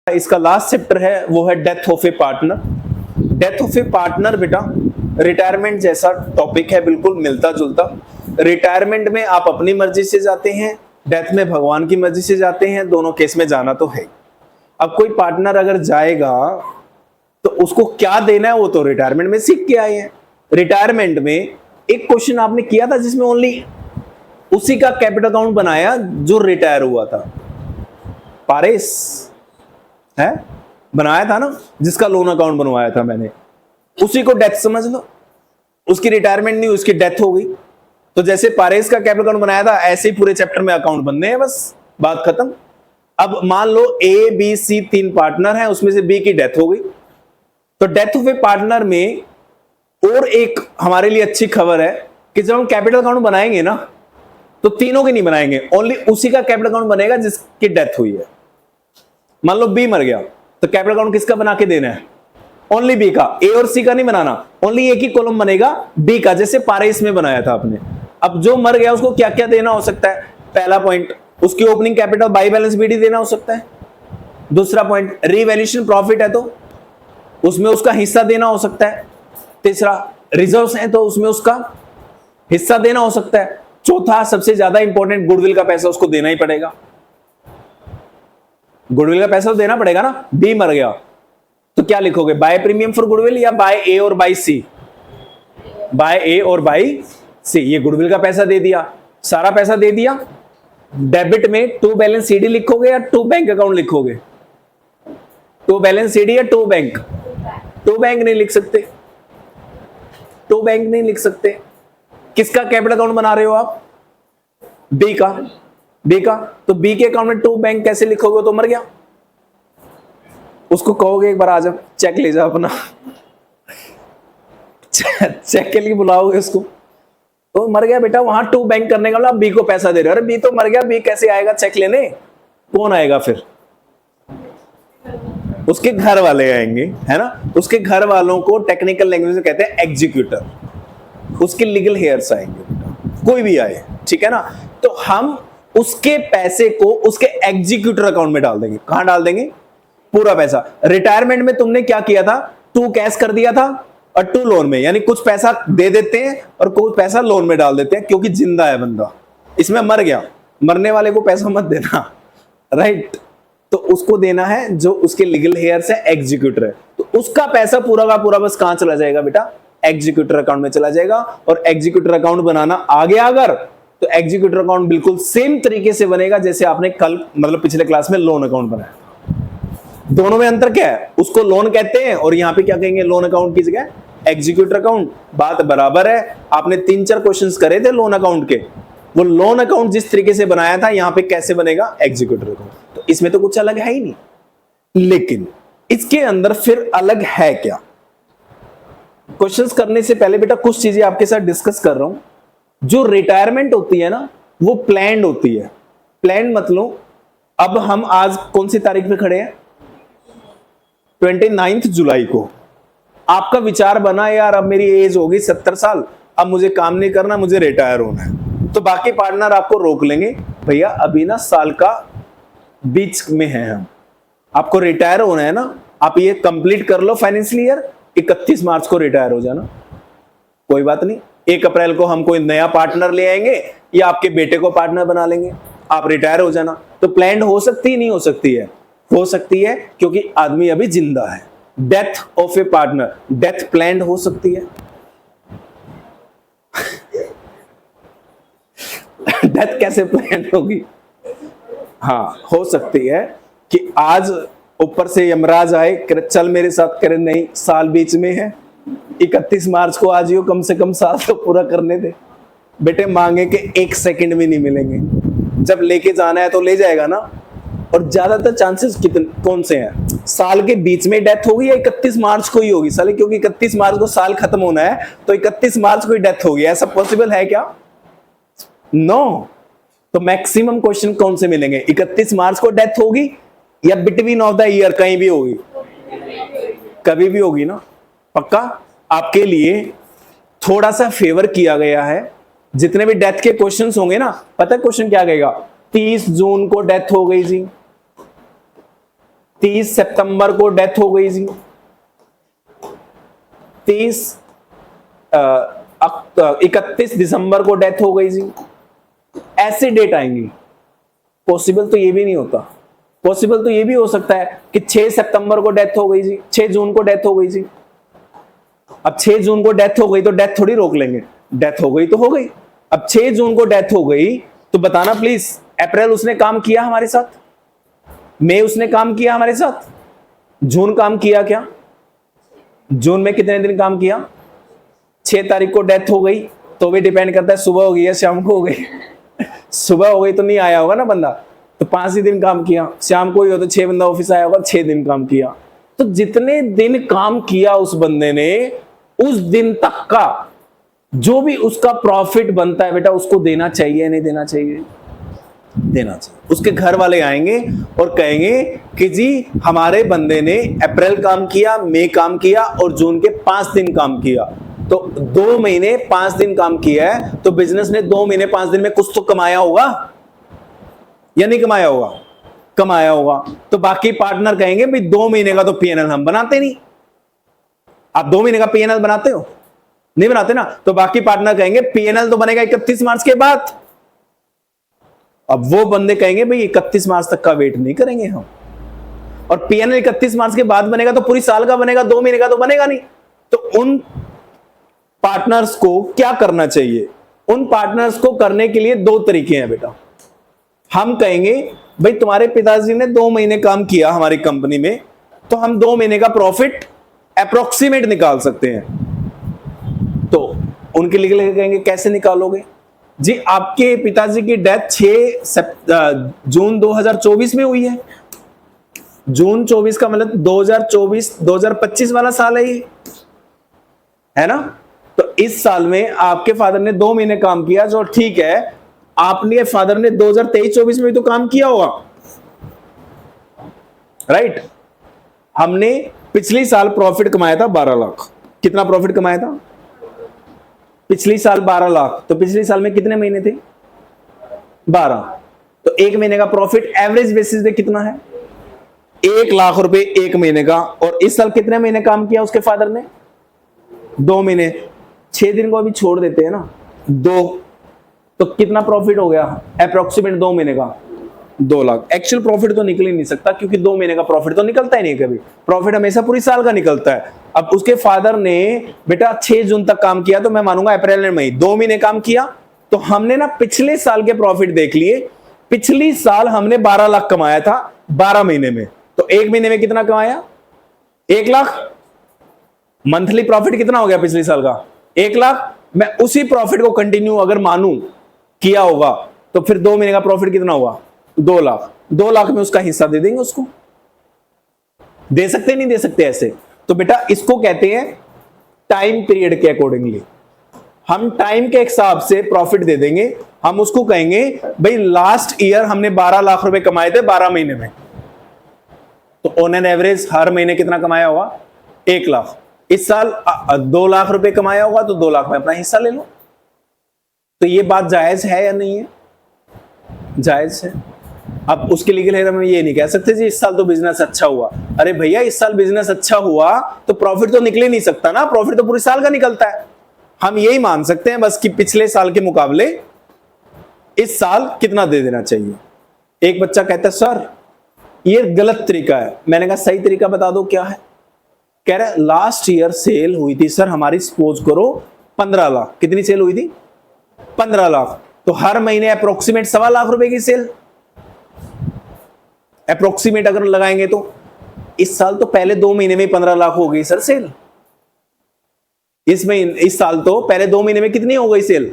इसका last chapter है वो है death of A partner. Death of A partner बेटा रिटायरमेंट जैसा टॉपिक है, बिल्कुल मिलता जुलता। रिटायरमेंट में आप अपनी मर्जी से जाते हैं, डेथ में भगवान की मर्जी से जाते हैं, दोनों केस में जाना तो है। अब कोई पार्टनर अगर जाएगा तो उसको क्या देना है वो तो रिटायरमेंट में सीख के आए हैं। रिटायरमेंट में एक क्वेश्चन आपने किया था जिसमें ओनली उसी का कैपिटल अकाउंट बनाया जो रिटायर हुआ था। पारेस है बनाया था ना, जिसका लोन अकाउंट बनवाया था मैंने, उसी को डेथ समझ लो। उसकी रिटायरमेंट नहीं, उसकी डेथ हो गई। तो जैसे पारेस का कैपिटल अकाउंट बनाया था ऐसे ही पूरे चैप्टर में अकाउंट बनने हैं, बस बात खत्म। अब मान लो ए बी सी तीन पार्टनर हैं, उसमें से बी की डेथ हो गई। तो डेथ ऑफ ए पार्टनर में और एक हमारे लिए अच्छी खबर है कि जब हम कैपिटल अकाउंट बनाएंगे ना तो तीनों के नहीं बनाएंगे, ओनली उसी का कैपिटल अकाउंट बनेगा जिसकी डेथ हुई है। मान लो बी मर गया तो कैपिटल अकाउंट किसका बना के देना है? ओनली बी का, ए और सी का नहीं बनाना। ओनली एक ही कॉलम बनेगा बी का, जैसे पारेस में बनाया था आपने। अब जो मर गया उसको क्या क्या देना हो सकता है? पहला पॉइंट, उसकी opening capital by balance BD देना हो सकता है। दूसरा पॉइंट, रीवैल्यूएशन प्रॉफिट है तो उसमें उसका हिस्सा देना हो सकता है। तीसरा, रिजर्व्स है तो उसमें उसका हिस्सा देना हो सकता है। चौथा, सबसे ज्यादा इंपॉर्टेंट, गुडविल का पैसा उसको देना ही पड़ेगा। गुडविल का पैसा तो देना पड़ेगा ना। बी मर गया तो क्या लिखोगे? बाय प्रीमियम फॉर गुडविल या बाय ए और बाय सी? बाय ए और बाय सी। ये गुडविल का पैसा दे दिया, सारा पैसा दे दिया। डेबिट में टू बैलेंस सीडी लिखोगे या टू बैंक अकाउंट लिखोगे? टू बैलेंस सीडी या टू बैंक? टू बैंक नहीं लिख सकते, टू बैंक नहीं लिख सकते। किसका कैपिटल अकाउंट बना रहे हो आप? बी का। बी का, तो बी के अकाउंट में टू बैंक कैसे लिखोगे? तो मर गया। उसको कहोगे एक बार आ जा, चेक ले जा अपना चेक के लिए बुलाओगे उसको तो मर गया बेटा। वहां टू बैंक करने का मतलब बी को पैसा दे रहे हो। अरे बी तो मर गया, बी कैसे आएगा चेक लेने? कौन आएगा फिर? उसके घर वाले आएंगे, है ना। उसके घर वालों को टेक्निकल लैंग्वेज में कहते हैं एग्जीक्यूटर। उसके लीगल हेयर्स आएंगे बेटा, कोई भी आए, ठीक है ना। तो हम उसके पैसे को उसके एग्जीक्यूटर अकाउंट में डाल देंगे। कहां डाल देंगे? पूरा पैसा। रिटायरमेंट में तुमने क्या किया था? टू कैश कर दिया था और टू लोन में, यानी कुछ पैसा दे देते हैं और कुछ पैसा लोन में डाल देते हैं, क्योंकि जिंदा है बंदा। इसमें मर गया, मरने वाले को पैसा मत देना, राइट। तो उसको देना है जो उसके लीगल हेयर्स है, एग्जीक्यूटर है। तो उसका पैसा पूरा का पूरा बस कहां चला जाएगा बेटा? एग्जीक्यूटर अकाउंट में चला जाएगा। और एग्जीक्यूटर अकाउंट बनाना आ गया अगर, तो एग्जीक्यूटर अकाउंट बिल्कुल सेम तरीके से बनेगा जैसे आपने कल मतलब पिछले क्लास में लोन अकाउंट बनाया। दोनों में अंतर क्या है? उसको लोन कहते हैं और यहां पे क्या कहेंगे? लोन अकाउंट की जगह एग्जीक्यूटर अकाउंट। बात बराबर है। आपने 3-4 क्वेश्चंस करे थे लोन अकाउंट के, वो लोन अकाउंट जिस तरीके से बनाया था यहां पे कैसे बनेगा? Executor account. तो इसमें तो कुछ अलग है ही नहीं, लेकिन इसके अंदर फिर अलग है क्या? क्वेश्चंस करने से पहले बेटा कुछ चीजें आपके साथ डिस्कस कर रहा हूं। जो रिटायरमेंट होती है ना वो प्लान्ड होती है। प्लान्ड मतलब अब हम आज कौन सी तारीख पे खड़े हैं? 29 जुलाई को आपका विचार बना, यार अब मेरी एज होगी 70 साल, अब मुझे काम नहीं करना, मुझे रिटायर होना है। तो बाकी पार्टनर आपको रोक लेंगे, भैया अभी ना साल का बीच में है, हम आपको रिटायर होना है ना, आप ये कंप्लीट कर लो फाइनेंशियल ईयर, 31 मार्च को रिटायर हो जाना। कोई बात नहीं, 1 अप्रैल को हम कोई नया पार्टनर ले आएंगे या आपके बेटे को पार्टनर बना लेंगे, आप रिटायर हो जाना। तो प्लान्ड हो सकती है, नहीं हो सकती है? हो सकती है, क्योंकि आदमी अभी जिंदा है। Death of A partner, death planned हो सकती है। डेथ कैसे प्लान्ड होगी? हाँ, हो सकती है कि आज ऊपर से यमराज आए, चल मेरे साथ करे, नहीं साल बीच में है, 31 मार्च को आज ही हो, कम से कम साल तो पूरा करने दे। बेटे मांगे के 1 सेकंड भी नहीं मिलेंगे, जब लेके जाना है तो ले जाएगा ना। और ज्यादातर चांसेस कितने कौन से हैं? साल के बीच में डेथ होगी या 31 मार्च को ही होगी साले, क्योंकि 31 मार्च को साल खत्म होना है, तो 31 मार्च को ही डेथ होगी। ऐसा पॉसिबल है क्या? नो। तो मैक्सिमम क्वेश्चन कौन से मिलेंगे? 31 मार्च को डेथ होगी या बिटवीन ऑफ द ईयर कहीं भी होगी? कभी भी होगी ना, पक्का। आपके लिए थोड़ा सा फेवर किया गया है। जितने भी डेथ के क्वेश्चंस होंगे ना, पता है क्वेश्चन क्या कहेगा? 30 जून को डेथ हो गई जी, 30 सितंबर को डेथ हो गई जी, 31 दिसंबर को डेथ हो गई जी, ऐसे डेट आएंगी। पॉसिबल तो ये भी नहीं होता, पॉसिबल तो ये भी हो सकता है कि 6 सितंबर को डेथ हो गई जी, 6 जून को डेथ हो गई जी। अब 6 जून को डेथ हो गई तो डेथ थोड़ी रोक लेंगे, डेथ हो गई तो हो गई। अब 6 जून को डेथ हो गई तो बताना प्लीज, अप्रैल उसने काम किया हमारे साथ, मई उसने काम किया हमारे साथ, जून काम किया क्या? जून में कितने दिन काम किया? 6 तारीख को डेथ हो गई तो भी डिपेंड करता है सुबह हो गई या शाम को हो गई। सुबह हो गई तो नहीं आया होगा ना बंदा, तो 5 ही दिन काम किया। शाम को ही हो तो 6 बंदा ऑफिस आया होगा, 6 दिन काम किया। तो जितने दिन काम किया उस बंदे ने, उस दिन तक का जो भी उसका प्रॉफिट बनता है बेटा, उसको देना चाहिए नहीं देना चाहिए? देना चाहिए। उसके घर वाले आएंगे और कहेंगे कि जी हमारे बंदे ने अप्रैल काम किया, मई काम किया और जून के 5 दिन काम किया, तो 2 महीने 5 दिन काम किया है, तो बिजनेस ने 2 महीने 5 दिन में कुछ तो कमाया होगा या नहीं कमाया होगा? कमाया होगा। तो बाकी पार्टनर कहेंगे भाई 2 महीने का तो पीएनएल हम बनाते नहीं। आप 2 महीने का पीएनएल बनाते हो? नहीं बनाते ना। तो बाकी पार्टनर कहेंगे पीएनएल तो बनेगा 31 मार्च के बाद। अब वो बंदे कहेंगे भाई 31 मार्च तक का वेट नहीं करेंगे हम, और पीएनएल 31 मार्च के बाद बनेगा तो पूरी साल का बनेगा, 2 महीने का तो बनेगा नहीं। तो उन पार्टनर्स को क्या करना चाहिए? उन पार्टनर्स को करने के लिए 2 तरीके हैं बेटा। हम कहेंगे भाई तुम्हारे पिताजी ने 2 महीने काम किया हमारी कंपनी में, तो हम 2 महीने का प्रॉफिट अप्रोक्सीमेट निकाल सकते हैं। तो उनके लिए कहेंगे कैसे निकालोगे जी? आपके पिताजी की डेथ 6 जून 2024 में हुई है। जून 24 का मतलब 2024-2025 वाला साल है ये, है ना? तो इस साल में आपके फादर ने 2 महीने काम किया, जो ठीक है। आपने फादर ने 2023-24 में भी तो काम किया होगा, राइट? हमने पिछली साल प्रॉफिट कमाया था 12 लाख। कितना प्रॉफिट कमाया था पिछली साल? 12 लाख। तो पिछले साल में कितने महीने थे? 12। तो 1 महीने का प्रॉफिट एवरेज बेसिस पे कितना है? 1 लाख रुपए 1 महीने का। और इस साल कितने महीने काम किया उसके फादर ने? 2 महीने। 6 दिन को अभी छोड़ देते हैं ना, 2, तो कितना प्रॉफिट हो गया अप्रोक्सीमेट 2 महीने का? 2 लाख। एक्चुअल प्रॉफिट तो निकल ही नहीं सकता, क्योंकि 2 महीने का प्रॉफिट तो निकलता ही नहीं कभी। प्रॉफिट हमेशा पूरी साल का निकलता है। अब उसके फादर ने बेटा 6 जून तक काम किया, तो मैं मानूंगा अप्रैल और मई 2 महीने काम किया। तो हमने ना पिछले साल के प्रॉफिट देख लिए। पिछली साल हमने 12 लाख कमाया था 12 महीने में, तो 1 महीने में कितना कमाया? 1 लाख। मंथली प्रॉफिट कितना हो गया पिछले साल का? 1 लाख। मैं उसी प्रॉफिट को कंटिन्यू अगर मानूं किया होगा, तो फिर 2 महीने का प्रॉफिट कितना हुआ? 2 लाख। 2 लाख में उसका हिस्सा दे देंगे उसको। दे सकते नहीं दे सकते ऐसे? तो बेटा इसको कहते हैं टाइम पीरियड के अकॉर्डिंगली। हम टाइम के हिसाब से प्रॉफिट दे देंगे। हम उसको कहेंगे भाई लास्ट ईयर हमने 12 लाख रुपए कमाए थे 12 महीने में, तो ऑन एन एवरेज हर महीने कितना कमाया होगा? 1 लाख। इस साल 2 लाख रुपए कमाया होगा, तो 2 लाख में अपना हिस्सा ले लो। तो ये बात जायज है या नहीं है? जायज है। अब उसके लिए हम ये नहीं कह सकते जी इस साल तो बिजनेस अच्छा हुआ। अरे भैया इस साल बिजनेस अच्छा हुआ तो प्रॉफिट तो निकले नहीं सकता ना, प्रॉफिट तो पूरे साल का निकलता है। हम यही मान सकते हैं बस कि पिछले साल के मुकाबले इस साल कितना दे देना चाहिए। एक बच्चा कहता है सर ये गलत तरीका है। मैंने कहा सही तरीका बता दो क्या है? कह रहा है लास्ट ईयर सेल हुई थी सर हमारी, सपोज करो 15 लाख। कितनी सेल हुई थी? 15 लाख। तो हर महीने अप्रोक्सीमेट 1.25 लाख रुपए की सेल अप्रोक्सीमेट अगर लगाएंगे, तो इस साल तो पहले 2 महीने में 15 लाख हो गई सर सेल। इस साल तो पहले 2 महीने में कितनी हो गई sale?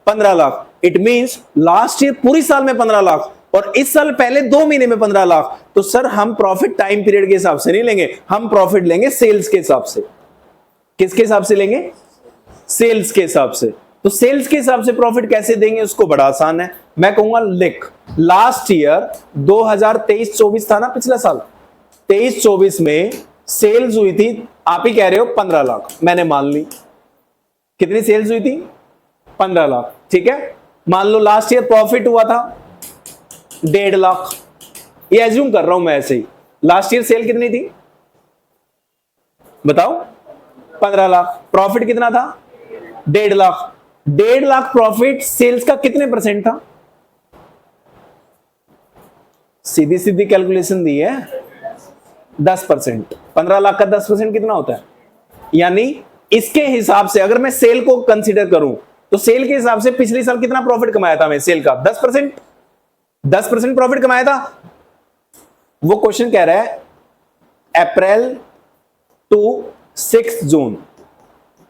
15 lakh. It means last year पूरी साल में 15 लाख और इस साल पहले 2 महीने में 15 लाख। तो सर हम प्रॉफिट टाइम पीरियड के हिसाब से नहीं लेंगे, हम प्रॉफिट लेंगे सेल्स के हिसाब से। किसके हिसाब से लेंगे? सेल्स के हिसाब से। तो सेल्स के हिसाब से प्रॉफिट कैसे देंगे उसको बड़ा आसान है। मैं कहूंगा लिख, लास्ट ईयर 2023-24 था ना, पिछला साल 23-24 में सेल्स हुई थी, आप ही कह रहे हो 15 लाख, मैंने मान ली। कितनी सेल्स हुई थी? 15 लाख। ठीक है, मान लो लास्ट ईयर प्रॉफिट हुआ था 1.5 लाख, ये एज्यूम कर रहा हूं मैं ऐसे ही। लास्ट ईयर सेल कितनी थी बताओ? 15 लाख। प्रॉफिट कितना था? 1.5 लाख। 1.5 लाख प्रॉफिट सेल्स का कितने परसेंट था? सीधी सीधी कैलकुलेशन दी है, 10%। 15 लाख का 10% कितना होता है? यानी इसके हिसाब से अगर मैं सेल को कंसीडर करूं तो सेल के हिसाब से पिछले साल कितना प्रॉफिट कमाया था मैं सेल का? 10%। 10% प्रॉफिट कमाया था। वो क्वेश्चन कह रहा है अप्रैल टू 6 जून,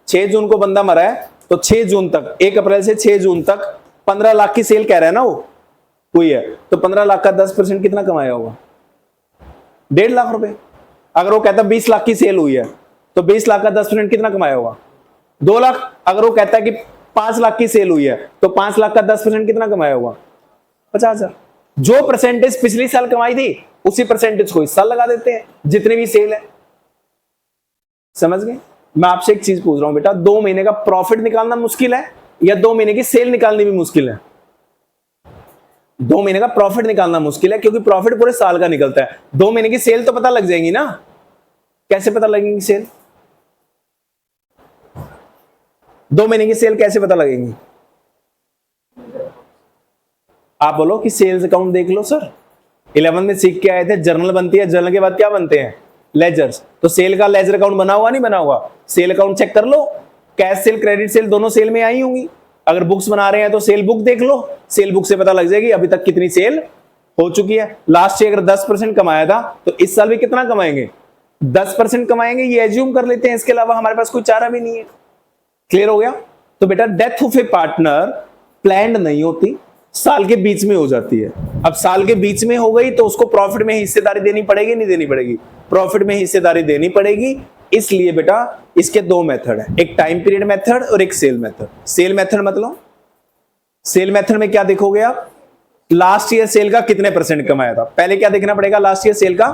6 जून को बंदा मरा है तो 6 जून तक, 1 अप्रैल से 6 जून तक 15 लाख की सेल कह रहा है ना वो हुई है, तो 15 लाख का 10% कितना कमाया होगा? 1.5 लाख रुपए। अगर वो कहता 20 लाख की सेल हुई है तो 20 लाख का 10% कितना कमाया होगा? 2 लाख। अगर वो कहता है कि 5 लाख की सेल हुई है तो 5 लाख का 10% कितना कमाया होगा? 50,000। जो परसेंटेज पिछली साल कमाई थी उसी परसेंटेज को इस साल लगा देते हैं जितनी भी सेल है। समझ गए? मैं आपसे एक चीज पूछ रहा हूं बेटा, 2 महीने का प्रॉफिट निकालना मुश्किल है या 2 महीने की सेल निकालनी भी मुश्किल है? 2 महीने का प्रॉफिट निकालना मुश्किल है क्योंकि प्रॉफिट पूरे साल का निकलता है। 2 महीने की सेल तो पता लग जाएगी ना। कैसे पता लगेंगी सेल? 2 महीने की सेल कैसे पता लगेंगी? आप बोलो कि सेल्स अकाउंट देख लो सर, 11 में सीख के आए थे जर्नल बनती है, जर्नल के बाद क्या बनते हैं? लेजर्स। तो सेल का लेजर अकाउंट बना हुआ नहीं बना हुआ? सेल अकाउंट चेक कर लो, कैश सेल क्रेडिट सेल दोनों सेल में आई होंगी। अगर बुक्स बना रहे हैं तो सेल बुक देख लो, सेल बुक से पता लग जाएगी अभी तक कितनी सेल हो चुकी है। लास्ट ईयर अगर 10% कमाया था तो इस साल भी कितना कमाएंगे? 10% कमाएंगे, ये एज्यूम कर लेते हैं। इसके अलावा हमारे पास कोई चारा भी नहीं है। क्लियर हो गया? तो बेटा death of A partner planned नहीं होती, साल के बीच में हो जाती है। अब साल के बीच में हो गई तो उसको प्रॉफिट में हिस्सेदारी देनी पड़ेगी नहीं देनी पड़ेगी? प्रॉफिट में हिस्सेदारी देनी पड़ेगी। इसलिए बेटा इसके 2 मेथड है, एक टाइम पीरियड मेथड और एक सेल मेथड। सेल मेथड मतलब, सेल मेथड में क्या देखोगे आप? लास्ट ईयर सेल का कितने परसेंट कमाया था। पहले क्या देखना पड़ेगा? लास्ट ईयर सेल का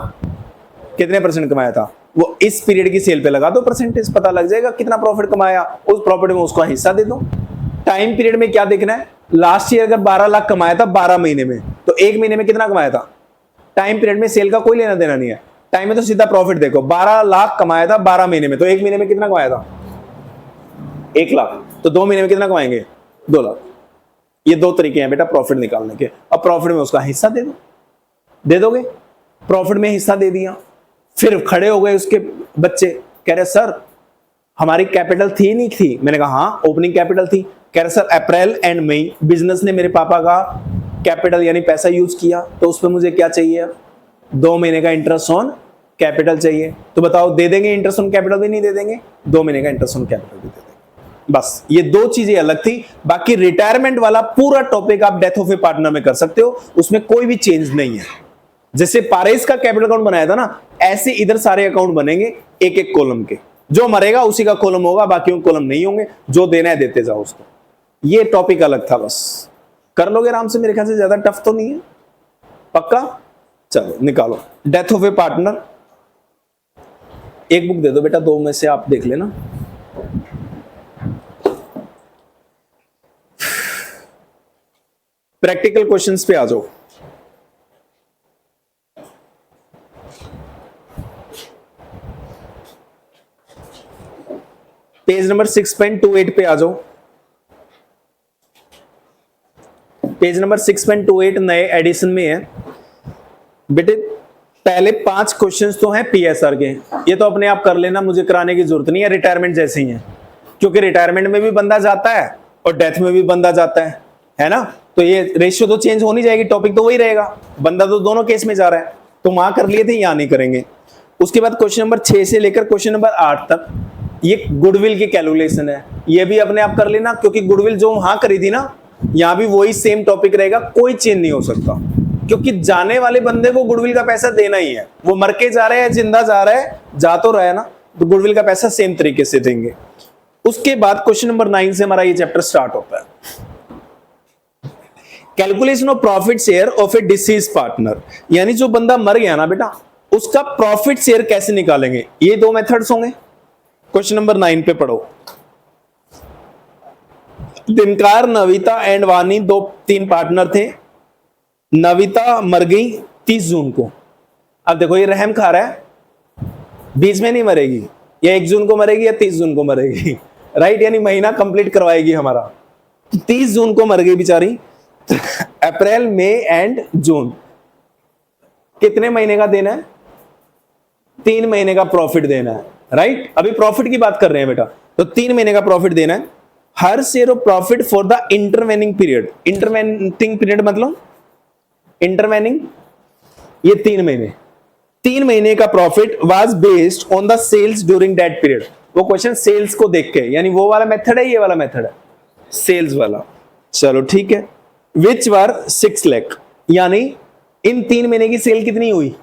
कितने परसेंट कमाया था, वो इस पीरियड की सेल पे लगा दो परसेंटेज, पता लग जाएगा कितना प्रॉफिट कमाया, उस प्रॉफिट में उसका हिस्सा दे दो। टाइम पीरियड में क्या देखना है? लास्ट ईयर अगर 12 लाख कमाया था 12 महीने में तो 1 महीने में कितना कमाया था? टाइम पीरियड में सेल का कोई लेना देना नहीं है। टाइम में तो सीधा प्रॉफिट देखो, 12 लाख कमाया था 12 महीने में तो 1 महीने में कितना कमाया था? 1 लाख। तो 2 महीने में कितना कमाएंगे? 2 लाख। ये 2 तरीके हैं बेटा प्रॉफिट निकालने के। अब प्रॉफिट में उसका हिस्सा दे दो, दे दोगे? प्रॉफिट में हिस्सा दे दिया, फिर खड़े हो गए उसके बच्चे, कह रहे सर हमारी कैपिटल थी नहीं थी? मैंने कहा हाँ ओपनिंग कैपिटल थी। कह रहे सर अप्रैल एंड मई बिजनेस ने मेरे पापा का कैपिटल यानी पैसा यूज किया तो उस पर मुझे क्या चाहिए? 2 महीने का इंटरेस्ट ऑन कैपिटल चाहिए। तो बताओ दे देंगे इंटरेस्ट ऑन कैपिटल भी नहीं दे देंगे? 2 महीने का इंटरेस्ट ऑन कैपिटल भी दे देंगे। बस ये 2 चीजें अलग थी। बाकी रिटायरमेंट वाला पूरा टॉपिक आप डेथ ऑफ ए पार्टनर में कर सकते हो, उसमें कोई भी चेंज नहीं है। जैसे पारेस का कैपिटल अकाउंट बनाया था ना, ऐसे इधर सारे अकाउंट बनेंगे एक एक कॉलम के। जो मरेगा उसी का कॉलम होगा, बाकी कॉलम नहीं होंगे। जो देना है देते जाओ उसको। ये टॉपिक अलग था, बस कर लोगे आराम से। मेरे ख्याल से ज्यादा टफ तो नहीं है। पक्का? चलो निकालो डेथ ऑफ ए पार्टनर। एक बुक दे दो बेटा, 2 में से आप देख लेना। प्रैक्टिकल क्वेश्चंस पे आ जाओ। पेज नंबर 6.28 पे आ जाओ। पेज नंबर 6.28 नए एडिशन में है बेटे। पहले 5 क्वेश्चंस तो हैं पीएसआर के, ये तो अपने आप कर लेना, मुझे कराने की जरूरत नहीं है। रिटायरमेंट जैसे ही है, क्योंकि रिटायरमेंट में भी बंदा जाता है और डेथ में भी बंदा जाता है ना? तो ये रेशियो तो चेंज हो नहीं जाएगी, टॉपिक तो वही रहेगा। बंदा तो दोनों केस में जा रहा है, तो वहां कर लिए थे, यहां नहीं करेंगे। उसके बाद क्वेश्चन नंबर 6 से लेकर क्वेश्चन नंबर 8 तक ये गुडविल की कैलकुलेशन है। ये भी अपने आप कर लेना, क्योंकि गुडविल जो वहां करी थी ना, यहां भी वही सेम टॉपिक रहेगा, कोई चेंज नहीं हो सकता। क्योंकि जाने वाले बंदे को गुडविल का पैसा देना ही है। वो मर के जा रहे हैं, जिंदा जा रहा है, जा तो रहा है ना, तो गुडविल का पैसा सेम तरीके से देंगे। उसके बाद क्वेश्चन नंबर 9 से हमारा ये चैप्टर स्टार्ट होता है। Calculation of profit share of A disease partner, यानी जो बंदा मर गया ना बेटा, उसका प्रॉफिट शेयर कैसे निकालेंगे? ये 2 मेथड्स होंगे। क्वेश्चन नंबर 9 पे पढ़ो। दिनकार, नविता एंड वानी 2-3 पार्टनर थे। नविता मर गई 30 जून को, अब देखो ये रहम खा रहा है, बीच में नहीं मरेगी, या 1 जून को मरेगी या 30 जून को मरेगी, राइट, यानी महीना कंप्लीट करवाएगी हमारा। 30 जून को मर गई बेचारी। अप्रैल, मई एंड जून, कितने महीने का देना है? 3 महीने का प्रॉफिट देना है, राइट। अभी प्रॉफिट की बात कर रहे हैं बेटा, तो 3 महीने का प्रॉफिट देना है। Her share of profit for the intervening period, intervening period मतलब इंटरवेनिंग, ये 3 महीने का profit was based on the sales during that period. वो क्वेश्चन सेल्स को देख के, यानी वो वाला मेथड है, ये वाला मेथड है सेल्स वाला। चलो ठीक है, विच वर 6 लाख, यानी इन 3 महीने की सेल कितनी हुई?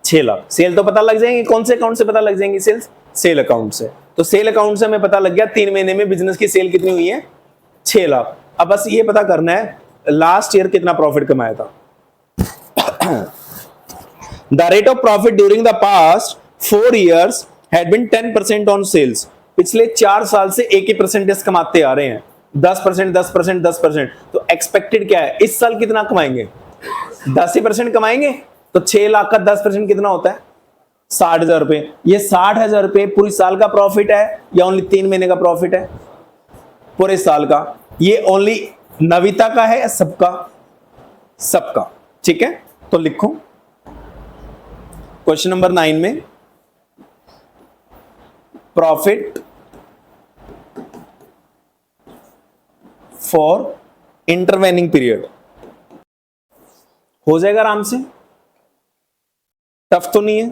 6 लाख। सेल तो पता लग जाएंगे, कौन से अकाउंट से पता लग जाएंगी सेल्स? सेल अकाउंट से। तो सेल अकाउंट से हमें पता लग गया 3 महीने में बिजनेस की सेल कितनी हुई है? 6 लाख। अब बस ये पता करना है लास्ट ईयर कितना प्रॉफिट कमाया था। The rate of profit during the past 4 years had been 10% on sales. पिछले 4 साल से एक ही परसेंटेज कमाते आ रहे हैं, 10%, 10%, 10%। तो एक्सपेक्टेड क्या है? इस साल कितना कमाएंगे? 10% कमाएंगे। तो 6 लाख का 10% कितना होता है? 60,000 रुपए। ये 60,000 रुपए पूरी साल का प्रॉफिट है या ओनली 3 महीने का प्रॉफिट है? पूरे साल का। ये ओनली नविता का है या सबका? सबका। ठीक है, तो लिखो क्वेश्चन नंबर 9 में प्रॉफिट फॉर इंटरवेनिंग पीरियड। हो जाएगा आराम से, टफ तो नहीं है।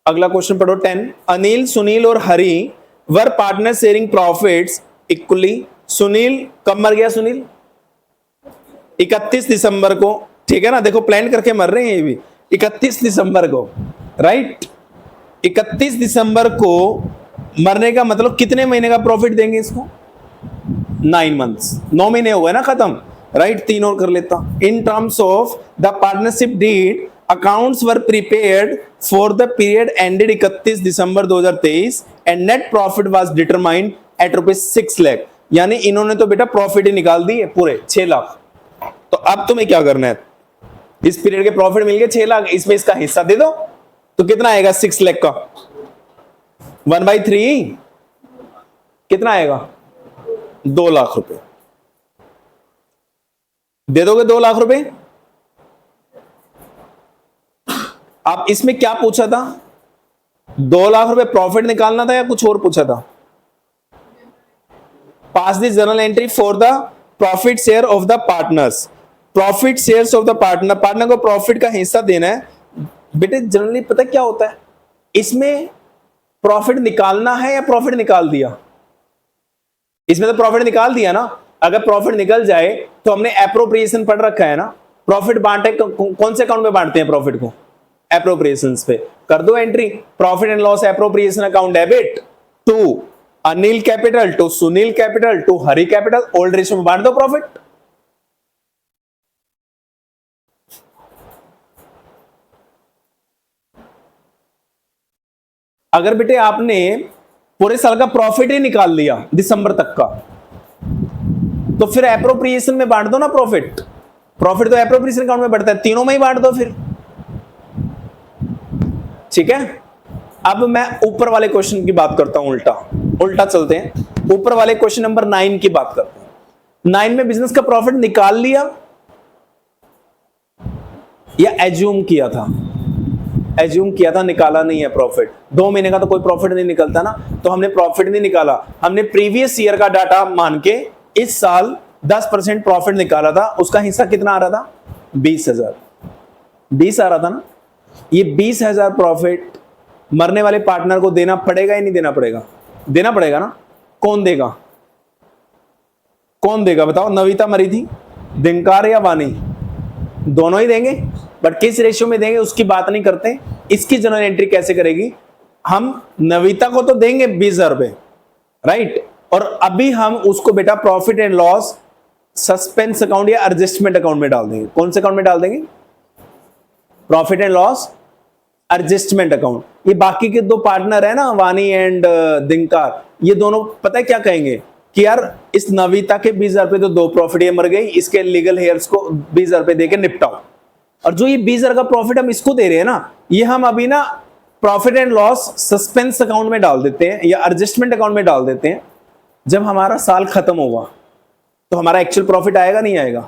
अगला क्वेश्चन पढ़ो 10। अनिल, सुनील और Hari were partner sharing profits equally. Sunil कब मर गया? सुनील 31 दिसंबर को, ठीक है ना, देखो प्लान करके मर रहे हैं ये भी। 31 दिसंबर को, राइट, 31 दिसंबर को मरने का मतलब कितने महीने का प्रॉफिट देंगे इसको? 9 months, 9 महीने हो गए ना खत्म, राइट। 3 और कर लेता। In terms of the partnership deed accounts were prepared for the period ended 31 December 2023 and net profit was determined at ₹6 lakh. यानी इन्होंने तो बेटा प्रॉफिट ही निकाल दी है पूरे 6 लाख। तो अब तुम्हें क्या करना है? इस पीरियड के प्रॉफिट मिल गए 6 लाख, इसमें इसका हिस्सा दे दो। तो कितना आएगा 6 लाख का? 1/3 कितना आएगा? 2 लाख रुपए। दे दोगे 2 लाख रुपए? आप इसमें क्या पूछा था? 2 लाख रुपए प्रॉफिट निकालना था या कुछ और पूछा था? Pass the journal entry for the profit share of the partners. Profit shares of the partner, partner को प्रॉफिट का हिस्सा देना है। बेटे जनरली पता क्या होता है, इसमें प्रॉफिट निकालना है या प्रॉफिट निकाल दिया? इसमें तो प्रॉफिट निकाल दिया ना। अगर प्रॉफिट निकल जाए तो हमने एप्रोप्रिएशन पढ़ रखा है ना, प्रॉफिट बांटे कौन से अकाउंट में बांटते हैं प्रॉफिट को? एप्रोप्रिएशंस पे। कर दो entry, profit and loss appropriation account debit to Anil capital, to Sunil capital, to Hari capital, old ratio में बांट दो प्रॉफिट। अगर बेटे आपने पूरे साल का प्रॉफिट ही निकाल लिया दिसंबर तक का, तो फिर एप्रोप्रिएशन में बांट दो ना प्रॉफिट। प्रॉफिट तो एप्रोप्रिएशन अकाउंट में बढ़ता है, तीनों में ही बांट दो फिर। ठीक है, अब मैं ऊपर वाले क्वेश्चन की बात करता हूं, उल्टा चलते हैं। ऊपर वाले क्वेश्चन नंबर 9 की बात करते हैं। 9 में बिजनेस का प्रॉफिट निकाल लिया या एज्यूम किया था? एज्यूम किया था, निकाला नहीं है प्रॉफिट। 2 महीने का तो कोई प्रॉफिट नहीं निकलता ना, तो हमने प्रॉफिट नहीं निकाला। हमने प्रीवियस ईयर का डाटा मान के इस साल 10% प्रॉफिट निकाला था। उसका हिस्सा कितना आ रहा था? 20,000। 20 आ रहा था ना। ये 20,000 प्रॉफिट मरने वाले पार्टनर को देना पड़ेगा या नहीं देना पड़ेगा? देना पड़ेगा ना। कौन देगा? कौन देगा बताओ? नविता मरी थी, दिनकार या वानी? दोनों ही देंगे, बट किस रेशियो में देंगे उसकी बात नहीं करते। इसकी जनरल एंट्री कैसे करेगी? हम नविता को तो देंगे 20,000 रुपए, राइट, और अभी हम उसको बेटा profit and loss suspense account या एडजस्टमेंट अकाउंट में डाल देंगे। कौन से अकाउंट में डाल देंगे? Profit and loss adjustment account. ये बाकी के 2 पार्टनर है ना, वानी एंड दिनकार, ये दोनों पता है क्या कहेंगे कि यार इस नविता के 20,000 रुपए तो 2 प्रॉफिट ये मर गई, इसके लीगल हेयर्स को 20,000 रुपए देके निपटाओ। और जो ये 20,000 का प्रॉफिट हम इसको दे रहे हैं ना, ये हम अभी ना profit and loss suspense account में डाल देते हैं या एडजस्टमेंट अकाउंट में डाल देते हैं। जब हमारा साल खत्म होगा तो हमारा एक्चुअल प्रॉफिट आएगा नहीं आएगा?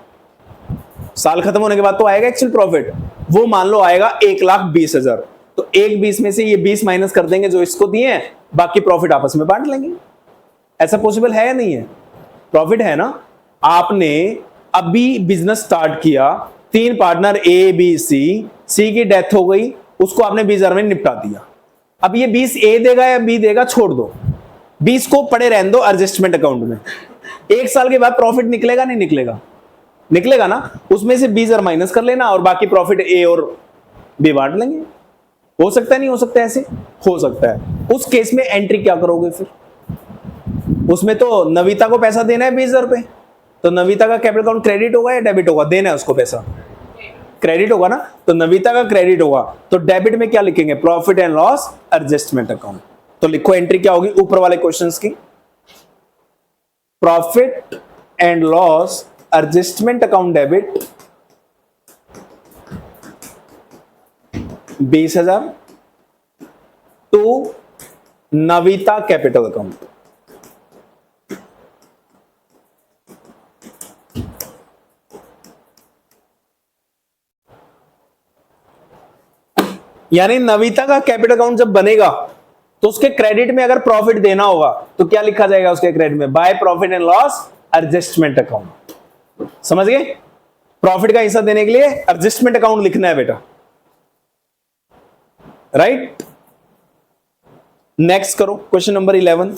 साल खत्म होने के बाद तो आएगा एक्चुअल प्रॉफिट। वो मान लो आएगा 1,20,000, तो 1,20,000 में से ये 20 माइनस कर देंगे जो इसको दिए हैं, बाकी प्रॉफिट आपस में बांट लेंगे। ऐसा पॉसिबल है या नहीं है? प्रॉफिट है ना। आपने अभी बिजनेस स्टार्ट किया, 3 पार्टनर ए बी सी की डेथ हो गई, उसको आपने 20,000 में निपटा दिया। अब ये 20 ए देगा या बी देगा छोड़ दो, 20 को पड़े रहने दो एडजस्टमेंट अकाउंट में। 1 साल के बाद प्रॉफिट निकलेगा नहीं निकलेगा? निकलेगा ना। उसमें से 20,000 माइनस कर लेना और बाकी प्रॉफिट ए और बी बांट लेंगे। हो सकता है नहीं हो सकता? ऐसे हो सकता है। उस केस में एंट्री क्या करोगे फिर? उसमें तो नविता को पैसा देना है 20,000 रुपए, तो नविता का कैपिटल अकाउंट क्रेडिट होगा या डेबिट होगा? देना है उसको पैसा, क्रेडिट होगा ना। तो नविता का क्रेडिट होगा, तो डेबिट में क्या लिखेंगे? Profit and loss adjustment account. तो लिखो एंट्री क्या होगी ऊपर वाले क्वेश्चंस की, profit and loss adjustment account debit 20,000 to Navita capital account. यानी नविता का कैपिटल अकाउंट जब बनेगा तो उसके क्रेडिट में अगर प्रॉफिट देना होगा तो क्या लिखा जाएगा उसके क्रेडिट में? By profit and loss adjustment account. समझ गए? प्रॉफिट का हिस्सा देने के लिए एडजस्टमेंट अकाउंट लिखना है बेटा, राइट। नेक्स्ट करो क्वेश्चन नंबर 11,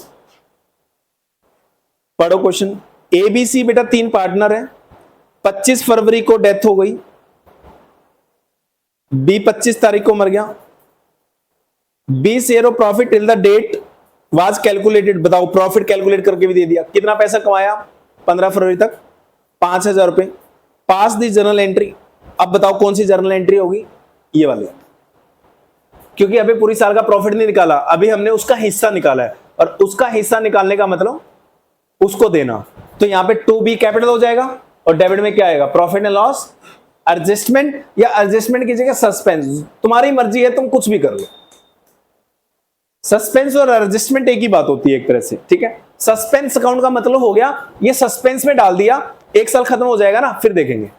पढ़ो क्वेश्चन। एबीसी बेटा 3 पार्टनर है, 25 फरवरी को डेथ हो गई, बी 25 तारीख को मर गया। B share of profit till the date was calculated. बताओ, प्रॉफिट कैलकुलेट करके भी दे दिया। कितना पैसा कमाया 15 फरवरी तक? 5,000 रुपए। पास दी जर्नल एंट्री। अब बताओ कौन सी जर्नल एंट्री होगी? ये वाली, क्योंकि अभी पूरी साल का प्रॉफिट नहीं निकाला, अभी हमने उसका हिस्सा निकाला है, और उसका हिस्सा निकालने का मतलब उसको देना। तो यहां पे टू बी कैपिटल हो जाएगा और डेबिट में क्या आएगा? प्रॉफिट एंड लॉस एडजस्टमेंट, या एडजस्टमेंट की जगह सस्पेंस, तुम्हारी मर्जी है, तुम कुछ भी कर लो। सस्पेंस और एडजस्टमेंट एक ही बात होती है एक तरह से, ठीक है। सस्पेंस अकाउंट का मतलब हो गया ये सस्पेंस में डाल दिया, 1 साल खत्म हो जाएगा ना, फिर देखेंगे।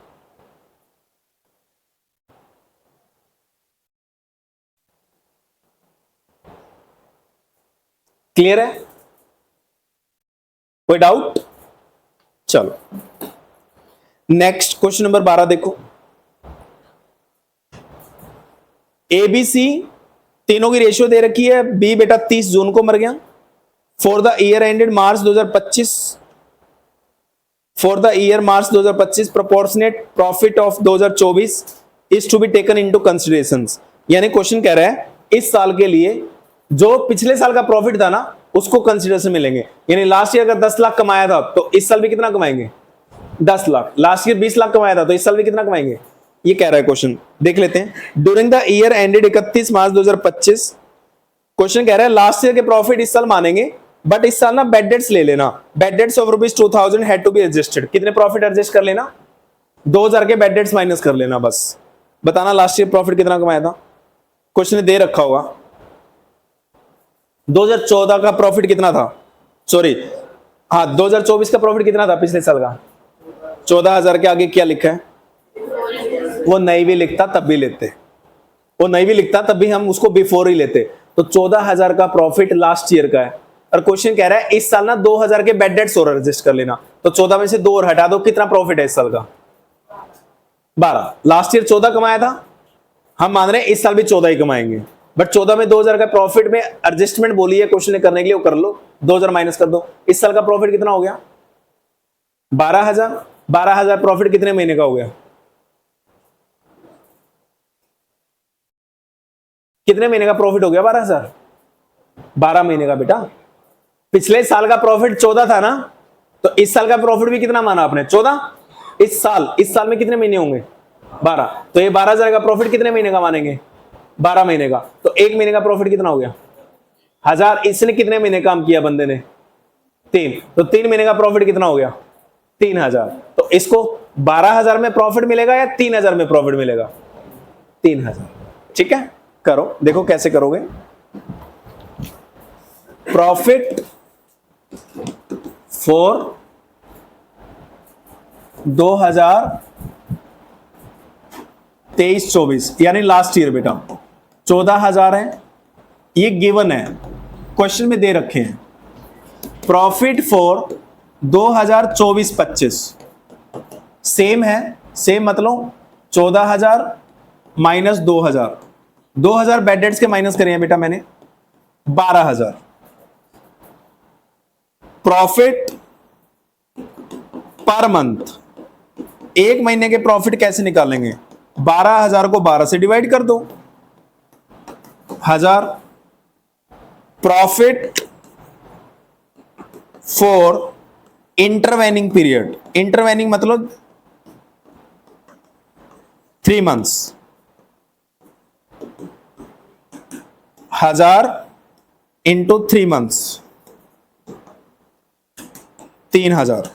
क्लियर है? कोई डाउट? चलो नेक्स्ट क्वेश्चन नंबर 12 देखो। एबीसी तीनों की रेशियो दे रखी है। बी बेटा 30 जून को मर गया। For the year ended March 2025, for the year March 2025 proportionate profit of 2024 is to be taken into considerations. यानी क्वेश्चन कह रहा है इस साल के लिए जो पिछले साल का प्रॉफिट था ना उसको कंसीडरेशन मिलेंगे। यानी लास्ट ईयर अगर 10 लाख कमाया था तो इस साल भी कितना कमाएंगे? 10 लाख। लास्ट ईयर 20 लाख कमाया था तो इस साल भी कितना कमाएंगे? ये कह रहा है क्वेश्चन, देख लेते हैं। During the year ended 31 March 2025, question कह रहा है लास्ट ईयर के प्रॉफिट इस साल मानेंगे, बट इस साल ना बेड डेट्स ले लेना। Bad debts of ₹2000 had to be adjusted. कितने प्रॉफिट एडजस्ट कर लेना? 2000 के बेड डेट्स माइनस कर लेना। बस बताना लास्ट ईयर प्रॉफिट कितना कमाया था। क्वेश्चन में दे रखा होगा 2014 का प्रॉफिट कितना था, सॉरी हाँ 2024 का प्रॉफिट कितना था पिछले साल का? 14,000 के आगे क्या लिखा है? वो नहीं भी लिखता तब भी लेते, वो नहीं भी लिखता तब भी हम उसको बिफोर ही लेते। तो 14,000 का प्रॉफिट लास्ट ईयर का है, और क्वेश्चन कह रहा है इस साल ना 2,000 के बेड डेट्स और एडजस्ट कर लेना। तो 14 में से 2 और हटा दो, कितना प्रॉफिट है इस साल का? 12। लास्ट ईयर 14 कमाया था, हम मान रहे हैं इस साल भी 14 ही कमाएंगे, बट 14 में 2,000 का प्रॉफिट में एडजस्टमेंट बोली है क्वेश्चन करने के लिए, वो कर लो। 2,000 माइनस कर दो। इस साल का प्रॉफिट कितना हो गया? 12,000। 12,000 प्रॉफिट कितने महीने का हो गया? कितने महीने का प्रॉफिट हो गया? 12,000। 12 महीने का बेटा। पिछले साल का प्रॉफिट 14 था ना, तो इस साल का प्रॉफिट भी कितना माना आपने? 14। इस साल में कितने महीने होंगे? 12। तो ये 12,000 का प्रॉफिट कितने महीने का मानेंगे? 12 महीने का। तो 1 महीने का प्रॉफिट कितना हो गया? 1000। इसने कितने महीने काम किया बंदे ने? 3। तो 3 महीने का प्रॉफिट कितना हो गया? 3,000। तो इसको 12,000 में प्रॉफिट मिलेगा या 3,000 में प्रॉफिट मिलेगा? 3,000। ठीक है, करो, देखो कैसे करोगे। प्रॉफिट फॉर 2023-24 यानी लास्ट ईयर बेटा 14,000 है, ये गिवन है, क्वेश्चन में दे रखे हैं। प्रॉफिट फॉर 2024-25 सेम है, सेम मतलब 14,000 माइनस 2,000, 2,000 बेड डेट्स के माइनस करे हैं बेटा मैंने, 12,000। प्रॉफिट पर मंथ, एक महीने के प्रॉफिट कैसे निकालेंगे? 12,000 को 12 से डिवाइड कर दो, 1,000। Profit for intervening period, intervening मतलब 3 मंथ्स, 1,000 इंटू 3 मंथ्स, 3,000।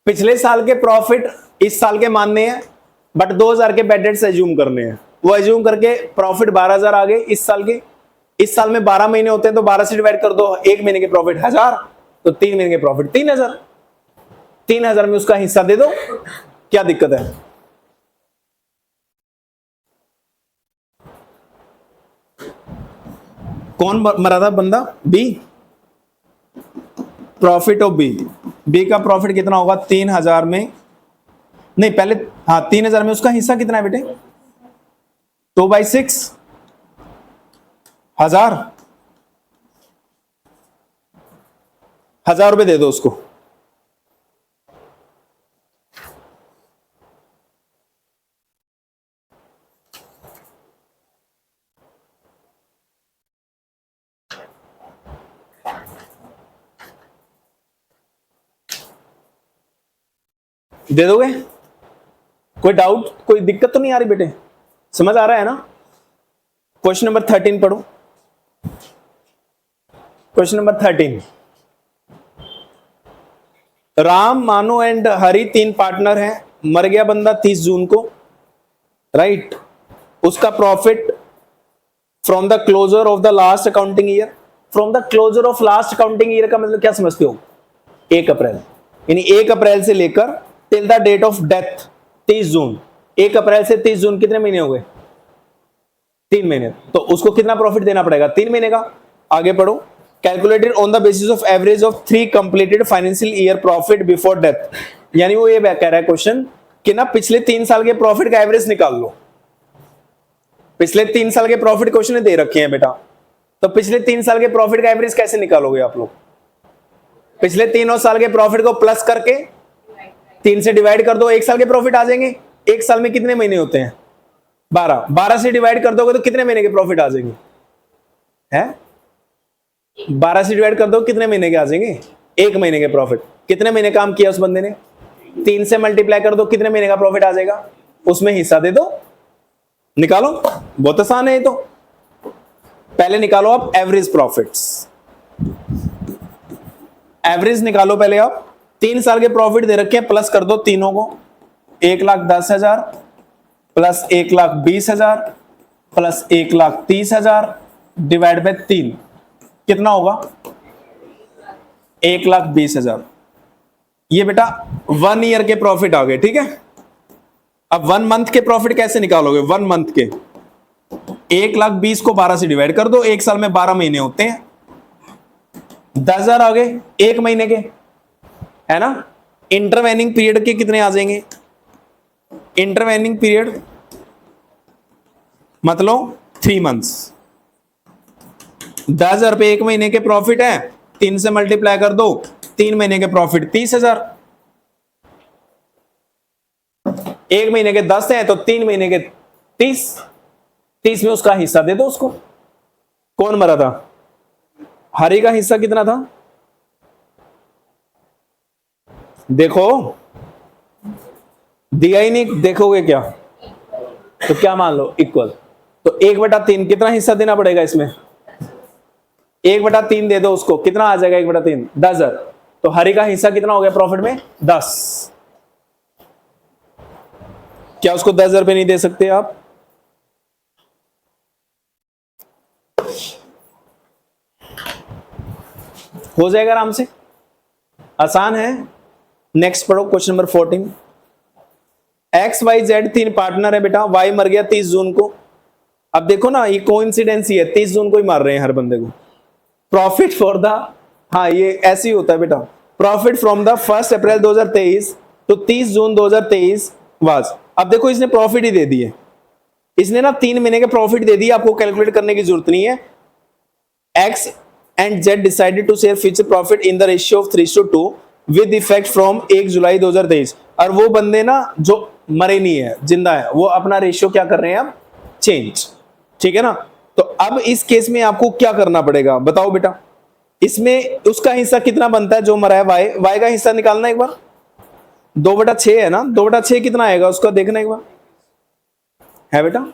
पिछले साल के प्रॉफिट इस साल के मानने हैं, बट 2,000 के बेड डेट्स एज्यूम करने हैं। वो एज्यूम करके प्रॉफिट 12,000 आ गए इस साल के। इस साल में 12 महीने होते हैं तो 12 से डिवाइड कर दो, एक महीने के प्रॉफिट 1,000, तो 3 महीने के प्रॉफिट 3,000। 3,000 में उसका हिस्सा दे दो, क्या दिक्कत है? कौन मरा था बंदा? B. Profit of B, B का प्रॉफिट कितना होगा? 3,000 में, नहीं पहले, हाँ 3,000 में उसका हिस्सा कितना है बेटे? 2/6, 1,000 रुपए दे दो उसको। दे दोगे? कोई डाउट, कोई दिक्कत तो नहीं आ रही बेटे? समझ आ रहा है ना? क्वेश्चन नंबर 13 पढ़ो। Question number 13। राम, मानू एंड हरि 3 पार्टनर हैं। मर गया बंदा 30 जून को, राइट? उसका profit from the closure of the last accounting year. From the closure of last accounting year का मतलब क्या समझते हो? 1 अप्रैल, यानी 1 अप्रैल से लेकर till the date of death 30 June. 1 अप्रैल से 30 जून कितने महीने हो गए? 3 महीने। तो उसको कितना प्रॉफिट देना पड़ेगा? 3 महीने का। आगे पढ़ो। Calculated on the basis of average of 3 completed financial year profit before death. यानी वो ये कह रहा है क्वेश्चन कि ना पिछले 3 साल के प्रॉफिट का एवरेज निकाल लो। पिछले 3 साल के प्रॉफिट क्वेश्चन दे रखे हैं बेटा, तो पिछले 3 साल के प्रॉफिट का एवरेज कैसे निकालोगे आप लोग? पिछले 3 साल के प्रॉफिट को प्लस करके 3 से डिवाइड कर दो, 1 साल के प्रॉफिट आ जाएंगे। 1 साल में कितने महीने होते हैं? 12। 12 से डिवाइड कर दोगे तो कितने महीने के प्रॉफिट आ जाएंगे? हैं? 12 से डिवाइड कर दो, कितने महीने के आ जाएंगे? 1 महीने के प्रॉफिट। कितने महीने काम किया उस बंदे ने? 3 से मल्टीप्लाई कर दो, कितने महीने का प्रॉफिट आ जाएगा? उसमें हिस्सा दे दो, निकालो। बहुत आसान है ये तो। पहले निकालो आप एवरेज प्रॉफिट्स, एवरेज निकालो पहले आप। 3 साल के प्रॉफिट दे रखे हैं, प्लस कर दो तीनों को। 1,10,000 प्लस 1,20,000 प्लस 1,30,000 डिवाइड बाय 3 कितना होगा? 1,20,000। ये बेटा 1 ईयर के प्रॉफिट आ गए, ठीक है। अब 1 मंथ के प्रॉफिट कैसे निकालोगे? 1 मंथ के 1,20,000 को 12 से डिवाइड कर दो, 1 साल में 12 महीने होते हैं। 10,000 आ गए 1 महीने के, है ना। इंटरवेनिंग पीरियड के कितने आ जाएंगे? इंटरवेनिंग पीरियड मतलब 3 मंथ्स। 10,000 रुपए 1 महीने के प्रॉफिट है, 3 से मल्टीप्लाई कर दो, 3 महीने के प्रॉफिट 30,000। 1 महीने के 10 है तो 3 महीने के 30। 30 में उसका हिस्सा दे दो उसको। कौन मरा था? हरि का हिस्सा कितना था? देखो, दिया ही नहीं, देखोगे क्या? तो क्या मान लो? इक्वल। तो 1/3 कितना हिस्सा देना पड़ेगा इसमें? 1/3 दे दो उसको, कितना आ जाएगा 1/3? 10,000। तो हरि का हिस्सा कितना हो गया प्रॉफिट में? 10। क्या उसको 10,000 रुपये नहीं दे सकते आप? हो जाएगा आराम से, आसान है। नेक्स्ट पढ़ो question number 14। X Y Z 3 partner है बेटा। वाई मर गया 30 जून को। अब देखो ना, ये कोइंसिडेंस ही है, 30 जून को ही मार रहे हैं हर बंदे को। प्रॉफिट फॉर द, हाँ ये ऐसे ही होता है बेटा, प्रॉफिट फ्रॉम द 1 अप्रैल 2023 तो 30 जून 2023 वाज। अब देखो इसने प्रॉफिट ही दे दिए, इसने ना 3 महीने के प्रॉफिट दे दिए, आपको कैलकुलेट करने की जरूरत नहीं है। X and Z decided to share future profit in the ratio of 3:2 with effect from 1 July 2023। और वो बंदे ना जो मरे नहीं है, जिंदा है, वो अपना रेशियो क्या कर रहे हैं अब? चेंज। ठीक है ना? तो अब इस केस में आपको क्या करना पड़ेगा बताओ बेटा? इसमें उसका हिस्सा कितना बनता है जो मरा है? वाई। वाई का हिस्सा निकालना एक बार। 2/6 है ना? 2/6 कितना आएगा उसका देखना एक बार, है बेटा?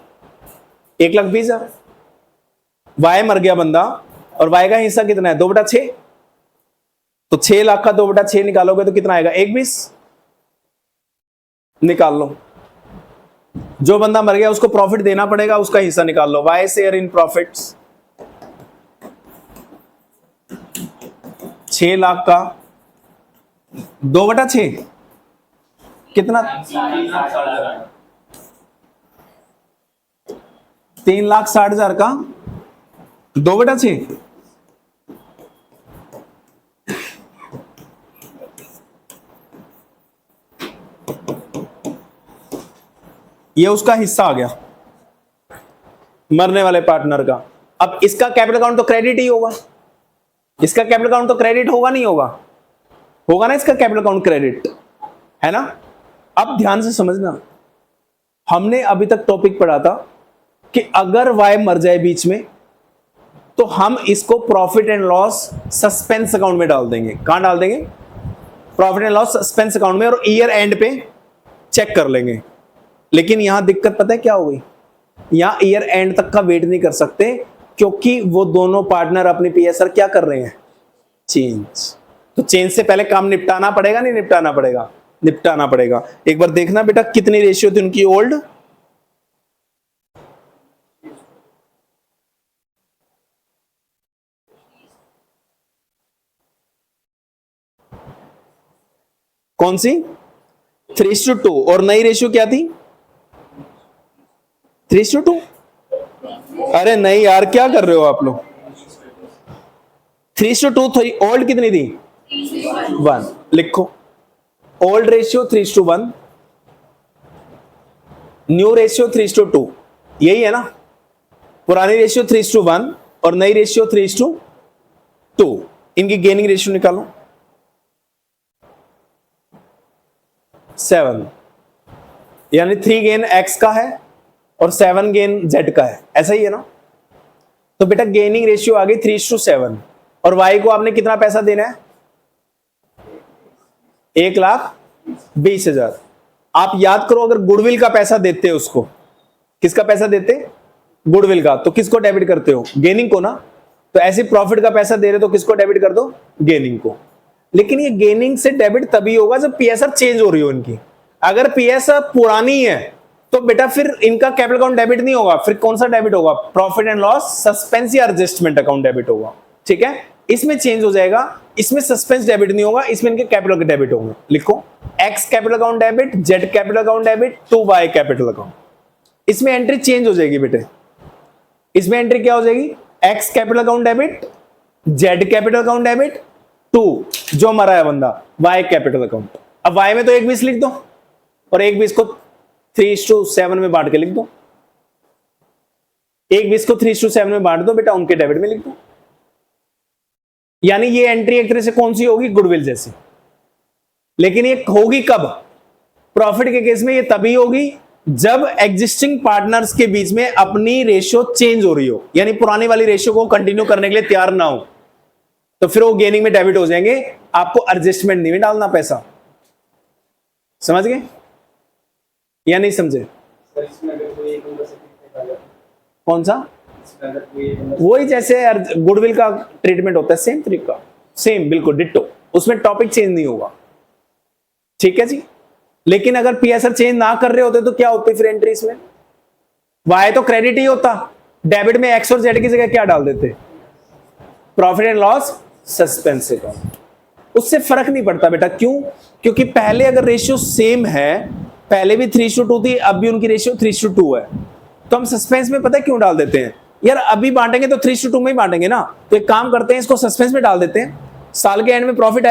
1,20,000। वाई मर गया बंदा और वाई का हिस्सा कितना है? 2/6। तो 6 लाख का 2/6 निकालोगे तो कितना आएगा? 1,20। निकाल लो। जो बंदा मर गया उसको प्रॉफिट देना पड़ेगा, उसका हिस्सा निकाल लो। Y share in profits 6 lakh का 2/6 कितना? 3,60,000 का 2/6। ये उसका हिस्सा आ गया मरने वाले पार्टनर का। अब इसका कैपिटल अकाउंट तो क्रेडिट ही होगा, इसका कैपिटल अकाउंट तो क्रेडिट होगा नहीं होगा? होगा ना, इसका कैपिटल अकाउंट क्रेडिट है ना? अब ध्यान से समझना, हमने अभी तक टॉपिक पढ़ा था कि अगर वाई मर जाए बीच में तो हम इसको profit and loss suspense account में डाल देंगे। कहां डाल देंगे? Profit and loss suspense account में, और ईयर एंड पे चेक कर लेंगे। लेकिन यहां दिक्कत पता है क्या हो गई? यहां ईयर एंड तक का वेट नहीं कर सकते, क्योंकि वो दोनों पार्टनर अपनी पीएसआर क्या कर रहे हैं? चेंज। तो चेंज से पहले काम निपटाना पड़ेगा, नहीं निपटाना पड़ेगा? निपटाना पड़ेगा। एक बार देखना बेटा कितनी रेशियो थी उनकी ओल्ड। कौन सी? 3:2। और नई रेशियो क्या थी? 3:2। अरे नहीं यार, क्या कर रहे हो आप लोग? 3:2 थी। ओल्ड कितनी थी? 1। लिखो, ओल्ड रेशियो 3:1, न्यू रेशियो 3:2। यही है ना? पुरानी रेशियो 3:1 और नई रेशियो 3:2। इनकी गेनिंग रेशियो निकालो। 7, यानी 3 गेन एक्स का है और 7 गेन जेड का है, ऐसा ही है ना? तो बेटा गेनिंग रेशियो आ गई 3:7। और वाई को आपने कितना पैसा देना है? 1,20,000। आप याद करो, अगर गुडविल का पैसा देते हो उसको, किसका पैसा देते? गुडविल का। तो किसको डेबिट करते हो? गेनिंग को ना। तो ऐसे प्रॉफिट का पैसा दे रहे तो किसको डेबिट कर दो? गेनिंग को। लेकिन ये गेनिंग से डेबिट तभी होगा जब पीएसआर चेंज हो रही हो इनकी। अगर पीएसआर पुरानी है तो बेटा फिर इनका कैपिटल अकाउंट डेबिट नहीं होगा। फिर कौन सा डेबिट होगा? प्रॉफिट एंड लॉस सस्पेंस या एडजस्टमेंट अकाउंट डेबिट होगा। ठीक है, इसमें चेंज हो जाएगा, इसमें सस्पेंस डेबिट नहीं होगा, इसमें इनके कैपिटल डेबिट होंगे। लिखो, X capital account debit, Z capital account debit, to Y capital account. इसमें एंट्री चेंज हो जाएगी बेटे। इसमें एंट्री क्या हो जाएगी? X capital account debit, Z capital account debit, to जो मरा है बंदा वाई कैपिटल अकाउंट। अब वाई में तो 1,20 लिख दो और 1,20 को 3:7 में बांट के लिख दो। 1,20 को 3:7 में बांट दो बेटा, उनके डेबिट में लिख दो। यानी ये एंट्री एक तरह से कौन सी होगी? गुडविल जैसी। लेकिन ये होगी कब? प्रॉफिट के केस में ये तभी होगी जब एग्जिस्टिंग पार्टनर्स के बीच में अपनी रेशियो चेंज हो रही हो, यानी पुरानी वाली रेशियो को कंटिन्यू करने के लिए तैयार ना हो, तो फिर वो गेनिंग में डेबिट हो जाएंगे। आपको एडजस्टमेंट नहीं डालना पैसा। समझ गए या नहीं समझे? सर इसमें अगर कोई एक नंबर से कौन सा? वही जैसे गुडविल का ट्रीटमेंट होता है, सेम तरीका, सेम बिल्कुल डिट्टो, उसमें टॉपिक चेंज नहीं होगा। ठीक है जी। लेकिन अगर पीएसआर चेंज ना कर रहे होते तो क्या होती फिर एंट्रीज में? वाई तो क्रेडिट ही होता, डेबिट में एक्स और जेड की जगह क्या डाल देते? Profit and loss suspense account. उससे फर्क नहीं पड़ता बेटा, क्यों? क्योंकि पहले अगर रेशियो सेम है, पहले भी 3:2 थी, अब भी उनकी रेशियो 3:2 है, तो हम सस्पेंस में पता है क्यों डाल देते हैं? यार अभी बांटेंगे तो 3:2 में ही बांटेंगे ना, तो एक काम करते हैं, इसको सस्पेंस में डाल देते हैं। साल के एंड में प्रॉफिट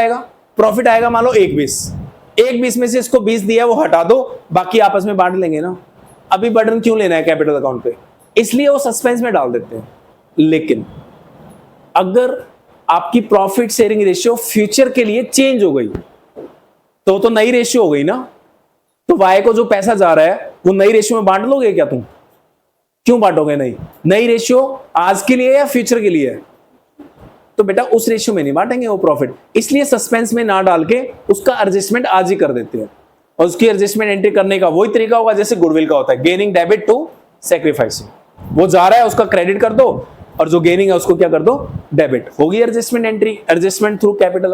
आएगा मान लो 1/20 में से इसको 20 दिया वो हटा दो, बाकी आपस में बांट लेंगे ना। अभी बर्डन क्यों लेना है कैपिटल अकाउंट पे? इसलिए वो सस्पेंस में डाल देते हैं। लेकिन अगर आपकी प्रॉफिट शेयरिंग रेशियो फ्यूचर के लिए चेंज हो गई तो नई रेशियो हो गई ना, तो वाई को जो पैसा जा रहा है वो नई रेशियो में बांट लोगे क्या तुम? क्यों बांटोगे? नई रेशियो आज के लिए या फ्यूचर के लिए है? तो बेटा उस रेशियो में नहीं बांटेंगे वो प्रॉफिट, इसलिए सस्पेंस में ना डाल के उसका एडजस्टमेंट आज ही कर देते हैं। और उसकी एडजस्टमेंट एंट्री करने का वही तरीका होगा जैसे गुडविल का होता है, गेनिंग डेबिट टू सैक्रिफाइसिंग। वो जा रहा है उसका क्रेडिट कर दो, और जो गेनिंग है उसको क्या कर दो? डेबिट। होगी adjustment entry, adjustment through capital.